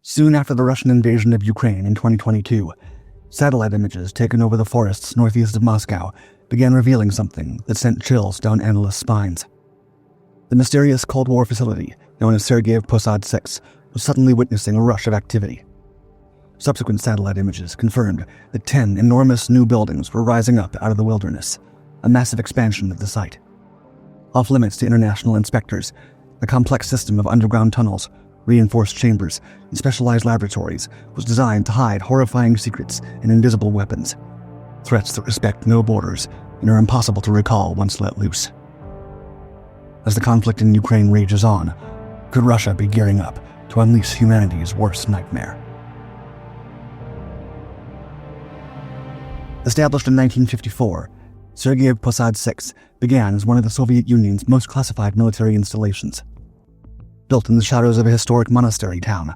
Soon after the Russian invasion of Ukraine in 2022, satellite images taken over the forests northeast of Moscow began revealing something that sent chills down analysts' spines. The mysterious Cold War facility, known as Sergiev Posad-6, was suddenly witnessing a rush of activity. Subsequent satellite images confirmed that 10 enormous new buildings were rising up out of the wilderness, a massive expansion of the site. Off-limits to international inspectors, the complex system of underground tunnels, reinforced chambers, and specialized laboratories was designed to hide horrifying secrets and invisible weapons, threats that respect no borders and are impossible to recall once let loose. As the conflict in Ukraine rages on, could Russia be gearing up to unleash humanity's worst nightmare? Established in 1954, Sergiev Posad-6 began as one of the Soviet Union's most classified military installations. Built in the shadows of a historic monastery town,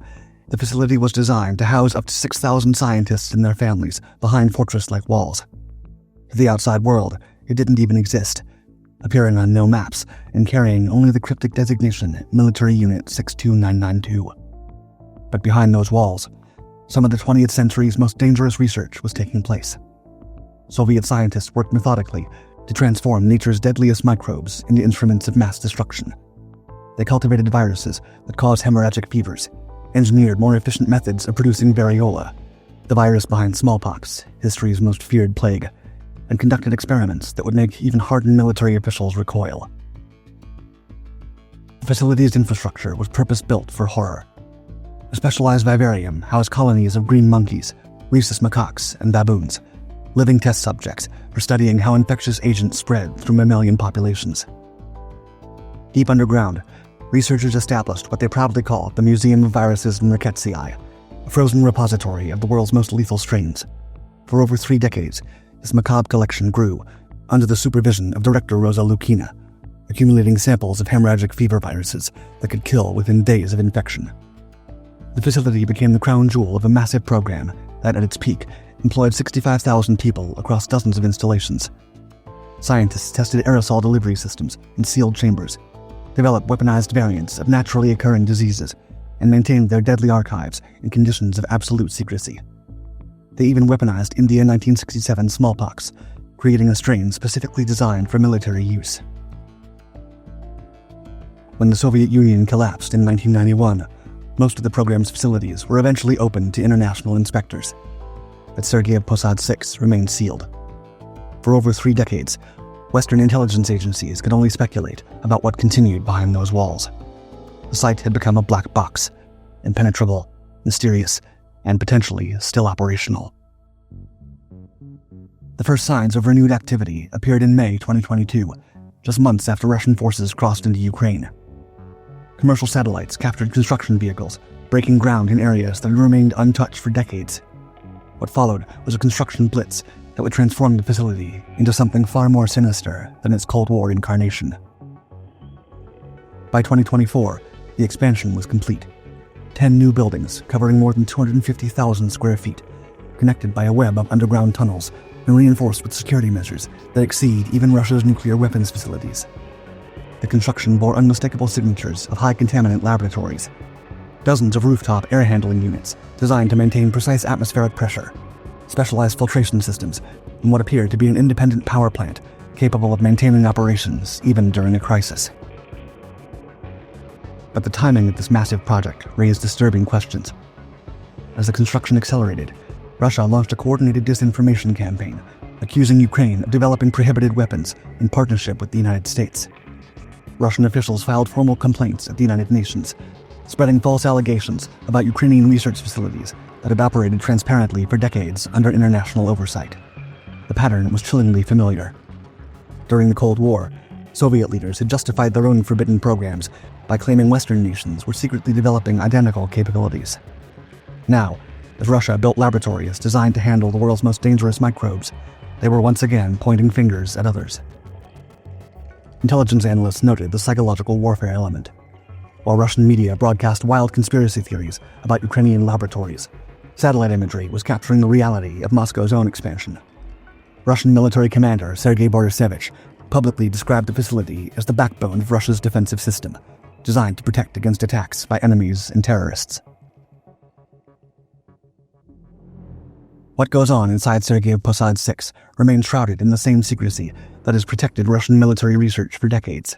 the facility was designed to house up to 6,000 scientists and their families behind fortress-like walls. To the outside world, it didn't even exist, appearing on no maps and carrying only the cryptic designation Military Unit 62992. But behind those walls, some of the 20th century's most dangerous research was taking place. Soviet scientists worked methodically to transform nature's deadliest microbes into instruments of mass destruction. They cultivated viruses that cause hemorrhagic fevers, engineered more efficient methods of producing variola, the virus behind smallpox, history's most feared plague, and conducted experiments that would make even hardened military officials recoil. The facility's infrastructure was purpose-built for horror. A specialized vivarium housed colonies of green monkeys, rhesus macaques, and baboons, living test subjects for studying how infectious agents spread through mammalian populations. Deep underground, researchers established what they proudly called the Museum of Viruses and Rickettsia, a frozen repository of the world's most lethal strains. For over 3 decades, this macabre collection grew under the supervision of Director Rosa Lukina, accumulating samples of hemorrhagic fever viruses that could kill within days of infection. The facility became the crown jewel of a massive program that, at its peak, employed 65,000 people across dozens of installations. Scientists tested aerosol delivery systems in sealed chambers, developed weaponized variants of naturally occurring diseases, and maintained their deadly archives in conditions of absolute secrecy. They even weaponized India 1967 smallpox, creating a strain specifically designed for military use. When the Soviet Union collapsed in 1991, most of the program's facilities were eventually opened to international inspectors, but Sergiev Posad-6 remained sealed. For over 3 decades, Western intelligence agencies could only speculate about what continued behind those walls. The site had become a black box, impenetrable, mysterious, and potentially still operational. The first signs of renewed activity appeared in May 2022, just months after Russian forces crossed into Ukraine. Commercial satellites captured construction vehicles, breaking ground in areas that had remained untouched for decades. What followed was a construction blitz that would transform the facility into something far more sinister than its Cold War incarnation. By 2024, the expansion was complete. 10 new buildings covering more than 250,000 square feet, connected by a web of underground tunnels and reinforced with security measures that exceed even Russia's nuclear weapons facilities. The construction bore unmistakable signatures of high-contaminant laboratories, dozens of rooftop air handling units designed to maintain precise atmospheric pressure, specialized filtration systems, and what appeared to be an independent power plant capable of maintaining operations even during a crisis. But the timing of this massive project raised disturbing questions. As the construction accelerated, Russia launched a coordinated disinformation campaign, accusing Ukraine of developing prohibited weapons in partnership with the United States. Russian officials filed formal complaints at the United Nations, spreading false allegations about Ukrainian research facilities that had operated transparently for decades under international oversight. The pattern was chillingly familiar. During the Cold War, Soviet leaders had justified their own forbidden programs by claiming Western nations were secretly developing identical capabilities. Now, as Russia built laboratories designed to handle the world's most dangerous microbes, they were once again pointing fingers at others. Intelligence analysts noted the psychological warfare element. While Russian media broadcast wild conspiracy theories about Ukrainian laboratories, satellite imagery was capturing the reality of Moscow's own expansion. Russian military commander Sergei Borisevich publicly described the facility as the backbone of Russia's defensive system, designed to protect against attacks by enemies and terrorists. What goes on inside Sergiev Posad-6 remains shrouded in the same secrecy that has protected Russian military research for decades.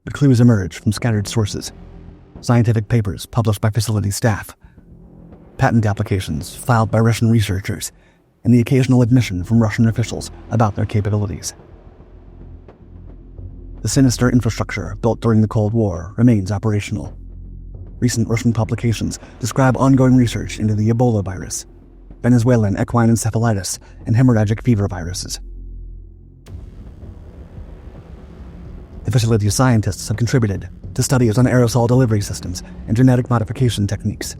But clues emerge from scattered sources, scientific papers published by facility staff, patent applications filed by Russian researchers, and the occasional admission from Russian officials about their capabilities. The sinister infrastructure built during the Cold War remains operational. Recent Russian publications describe ongoing research into the Ebola virus, Venezuelan equine encephalitis, and hemorrhagic fever viruses. The facility's scientists have contributed to studies on aerosol delivery systems and genetic modification techniques,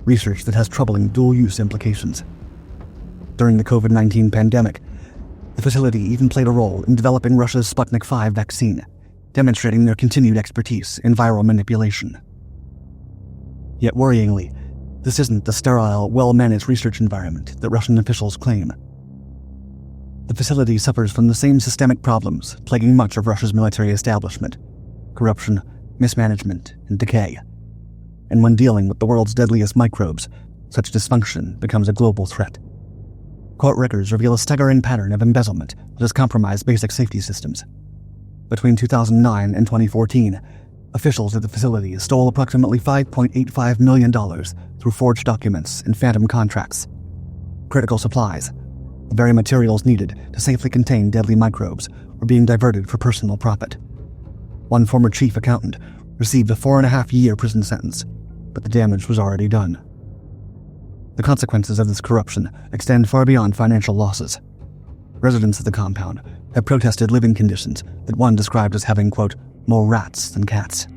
research that has troubling dual-use implications. During the COVID-19 pandemic, the facility even played a role in developing Russia's Sputnik V vaccine, demonstrating their continued expertise in viral manipulation. Yet worryingly, this isn't the sterile, well-managed research environment that Russian officials claim. The facility suffers from the same systemic problems plaguing much of Russia's military establishment: corruption, mismanagement, and decay. And when dealing with the world's deadliest microbes, such dysfunction becomes a global threat. Court records reveal a staggering pattern of embezzlement that has compromised basic safety systems. Between 2009 and 2014, officials at the facility stole approximately $5.85 million through forged documents and phantom contracts. Critical supplies, the very materials needed to safely contain deadly microbes, were being diverted for personal profit. One former chief accountant received a 4.5-year prison sentence, but the damage was already done. The consequences of this corruption extend far beyond financial losses. Residents of the compound have protested living conditions that one described as having, quote, more rats than cats.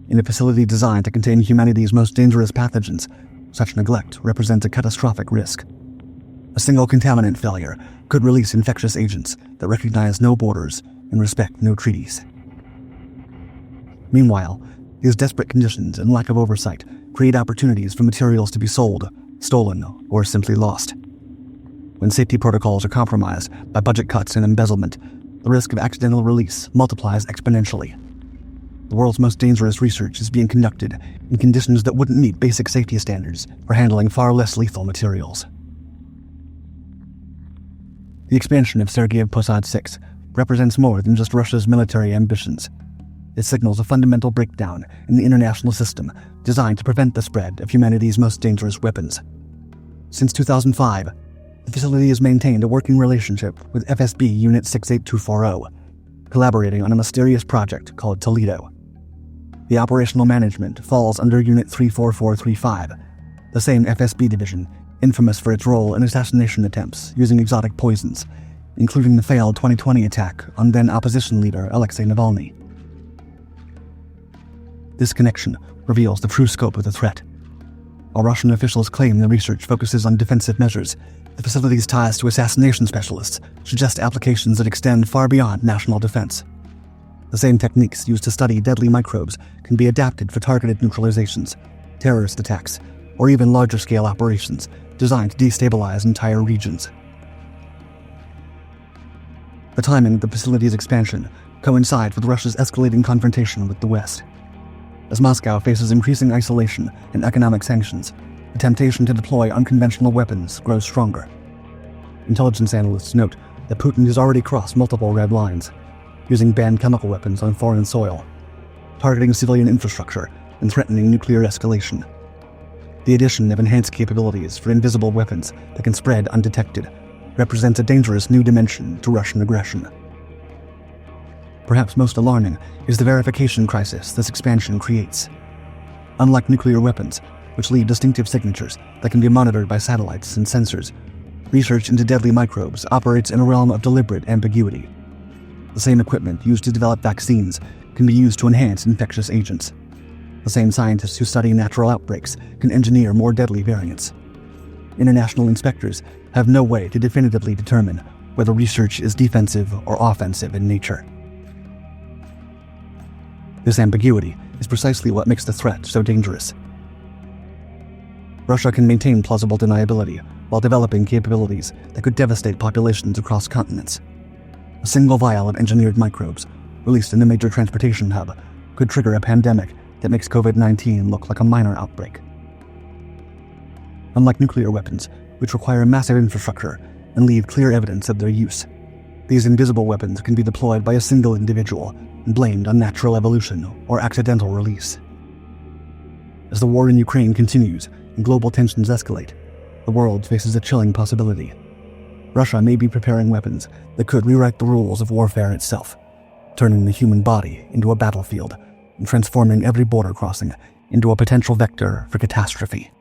In a facility designed to contain humanity's most dangerous pathogens, such neglect represents a catastrophic risk. A single contaminant failure could release infectious agents that recognize no borders and respect no treaties. Meanwhile, these desperate conditions and lack of oversight create opportunities for materials to be sold, stolen, or simply lost. When safety protocols are compromised by budget cuts and embezzlement, the risk of accidental release multiplies exponentially. The world's most dangerous research is being conducted in conditions that wouldn't meet basic safety standards for handling far less lethal materials. The expansion of Sergiev Posad-6 represents more than just Russia's military ambitions. It signals a fundamental breakdown in the international system designed to prevent the spread of humanity's most dangerous weapons. Since 2005, the facility has maintained a working relationship with FSB Unit 68240, collaborating on a mysterious project called Toledo. The operational management falls under Unit 34435, the same FSB division infamous for its role in assassination attempts using exotic poisons, including the failed 2020 attack on then-opposition leader Alexei Navalny. This connection reveals the true scope of the threat. While Russian officials claim the research focuses on defensive measures, the facility's ties to assassination specialists suggest applications that extend far beyond national defense. The same techniques used to study deadly microbes can be adapted for targeted neutralizations, terrorist attacks, or even larger-scale operations designed to destabilize entire regions. The timing of the facility's expansion coincides with Russia's escalating confrontation with the West. As Moscow faces increasing isolation and economic sanctions, the temptation to deploy unconventional weapons grows stronger. Intelligence analysts note that Putin has already crossed multiple red lines, using banned chemical weapons on foreign soil, targeting civilian infrastructure, and threatening nuclear escalation. The addition of enhanced capabilities for invisible weapons that can spread undetected represents a dangerous new dimension to Russian aggression. Perhaps most alarming is the verification crisis this expansion creates. Unlike nuclear weapons, which leave distinctive signatures that can be monitored by satellites and sensors, research into deadly microbes operates in a realm of deliberate ambiguity. The same equipment used to develop vaccines can be used to enhance infectious agents. The same scientists who study natural outbreaks can engineer more deadly variants. International inspectors have no way to definitively determine whether research is defensive or offensive in nature. This ambiguity is precisely what makes the threat so dangerous. Russia can maintain plausible deniability while developing capabilities that could devastate populations across continents. A single vial of engineered microbes, released in a major transportation hub, could trigger a pandemic that makes COVID-19 look like a minor outbreak. Unlike nuclear weapons, which require massive infrastructure and leave clear evidence of their use. These invisible weapons can be deployed by a single individual and blamed on natural evolution or accidental release. As the war in Ukraine continues and global tensions escalate, the world faces a chilling possibility. Russia may be preparing weapons that could rewrite the rules of warfare itself, turning the human body into a battlefield and transforming every border crossing into a potential vector for catastrophe.